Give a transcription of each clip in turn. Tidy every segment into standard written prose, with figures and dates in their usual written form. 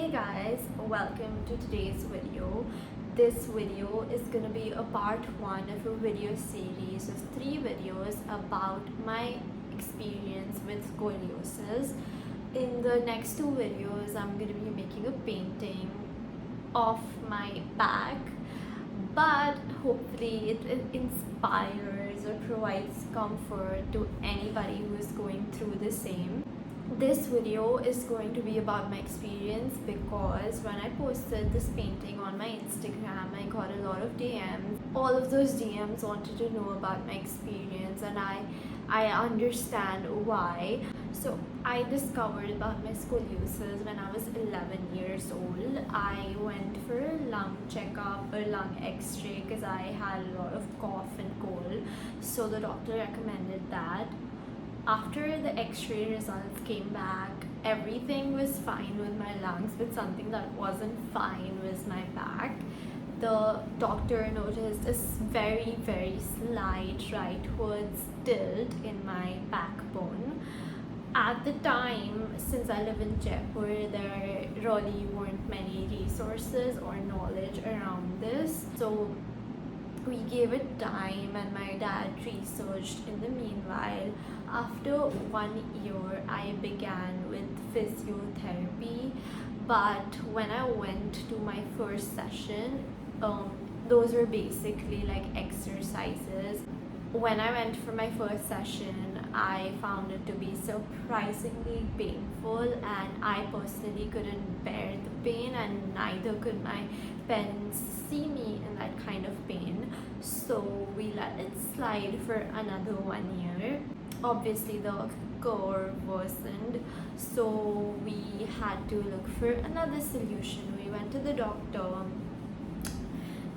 Hey guys, welcome to today's video. This video is gonna be a part one of a video series of 3 videos about my experience with scoliosis. In the next 2 videos, I'm gonna be making a painting of my back, but hopefully it inspires or provides comfort to anybody who is going through the same. This video is going to be about my experience because when I posted this painting on my Instagram, I got a lot of DMs. All of those DMs wanted to know about my experience, and I understand why. So I discovered about my scoliosis when I was 11 years old. I went for a lung checkup, a lung x-ray, because I had a lot of cough and cold. So the doctor recommended that. After the x-ray results came back, everything was fine with my lungs, but something that wasn't fine was my back. The doctor noticed a very, very slight rightwards tilt in my backbone. At the time, since I live in Jaipur, there really weren't many resources or knowledge around this. So we gave it time and my dad researched in the meanwhile. After 1 year, I began with physiotherapy, but when I went to my first session, those were basically like exercises. When I went for my first session, I found it to be surprisingly painful, and I personally couldn't bear the pain, and neither could my parents see me in that kind of pain. So we let it slide for another 1 year. Obviously the curve worsened, so we had to look for another solution. We went to the doctor.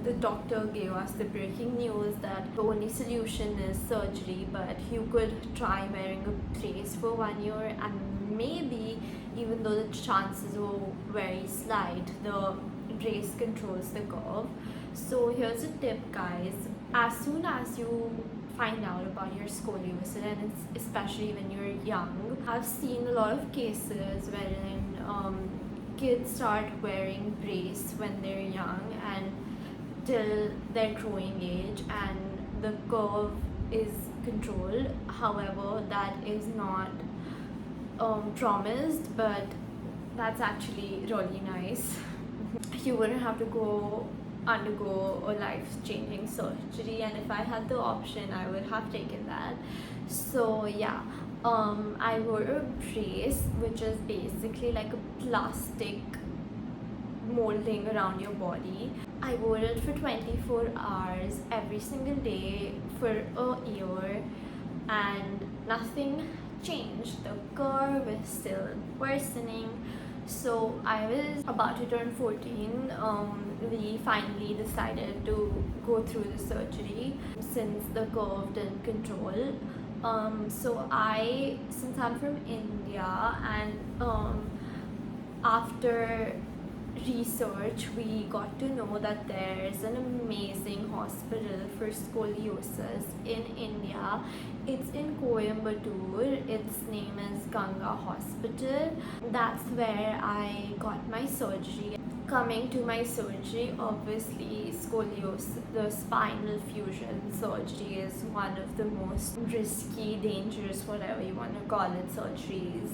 The doctor gave us the breaking news that the only solution is surgery, but you could try wearing a brace for 1 year, and maybe, even though the chances were very slight, the brace controls the curve. So here's a tip, guys. As soon as you find out about your scoliosis, and it's especially when you're young, I've seen a lot of cases wherein kids start wearing brace when they're young and till their growing age, and the curve is controlled. However, that is not promised, but that's actually really nice. You wouldn't have to undergo a life-changing surgery, and if I had the option, I would have taken that. So yeah, I wore a brace, which is basically like a plastic molding around your body. I wore it for 24 hours every single day for a year, and nothing changed. The curve is still worsening. So I was about to turn 14. We finally decided to go through the surgery since the curve didn't control. Since I'm from India, and after research, we got to know that there's an amazing hospital for scoliosis in India. It's in Coimbatore. Its name is Ganga Hospital. That's where I got my surgery. Coming to my surgery, obviously scoliosis, the spinal fusion surgery, is one of the most risky, dangerous, whatever you want to call it, surgeries.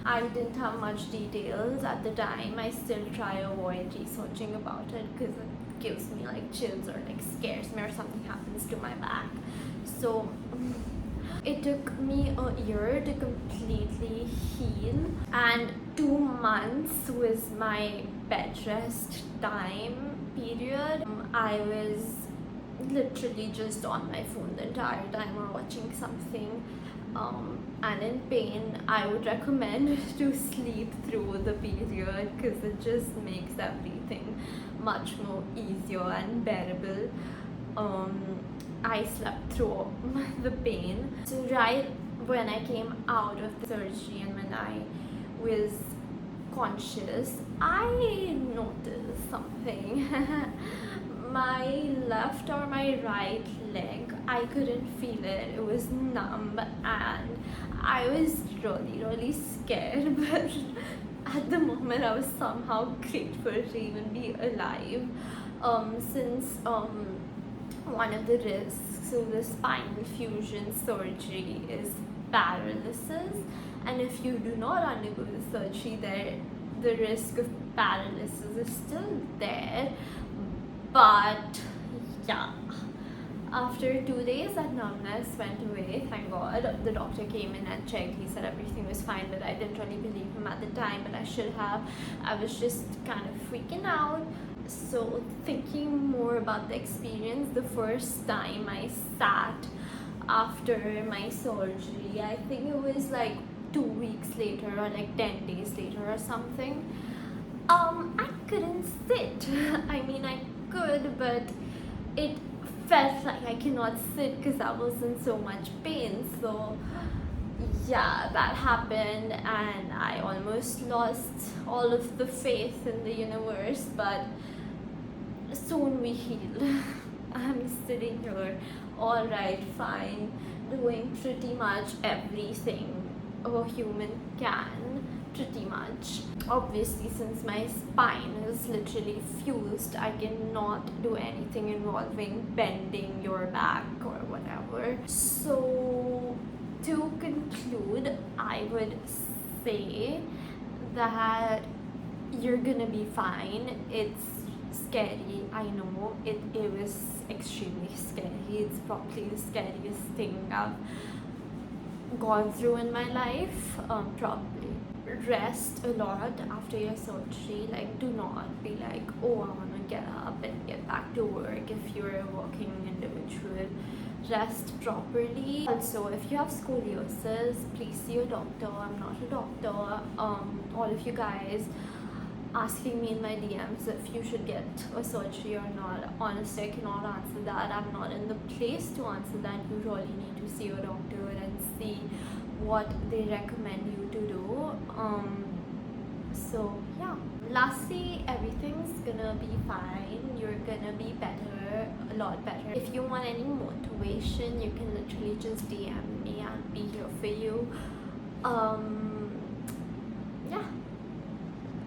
I didn't have much details at the time. I still try to avoid researching about it because it gives me like chills or like scares me or something happens to my back. So it took me a year to completely heal, and 2 months was my bed rest time period. I was literally just on my phone the entire time or watching something. And in pain, I would recommend to sleep through the period because it just makes everything much more easier and bearable. I slept through the pain. So right when I came out of the surgery and when I was conscious, I noticed something. My left or my right leg, I couldn't feel it. It was numb, and I was really, really scared, but at the moment I was somehow grateful to even be alive, since one of the risks of the spinal fusion surgery is paralysis, and if you do not undergo the surgery, the risk of paralysis is still there. But yeah, after 2 days that numbness went away, thank god. The doctor came in and checked, he said everything was fine, but I didn't really believe him at the time, but I should have. I was just kind of freaking out. So thinking more about the experience, the first time I sat after my surgery, I think it was like 2 weeks later or like 10 days later or something. I couldn't sit. I mean, I could, but it felt like I cannot sit because I was in so much pain. So yeah, that happened, and I almost lost all of the faith in the universe, but soon we heal. I'm sitting here, all right, fine, doing pretty much everything a human can, pretty much. Obviously, since my spine is literally fused, I cannot do anything involving bending your back or whatever. So to conclude, I would say that you're gonna be fine. It's scary, I know. It was extremely scary. It's probably the scariest thing I've gone through in my life. Probably rest a lot after your surgery. Like, do not be like, oh, I want to get up and get back to work if you're a working individual. Rest properly. Also, if you have scoliosis, please see a doctor. I'm not a doctor. All of you guys asking me in my DMs if you should get a surgery or not, honestly, I cannot answer that. I'm not in the place to answer that. You really need to see a doctor and see what they recommend you to do. So yeah, lastly, everything's gonna be fine. You're gonna be better, a lot better. If you want any motivation, you can literally just DM me. I'll be here for you. Yeah,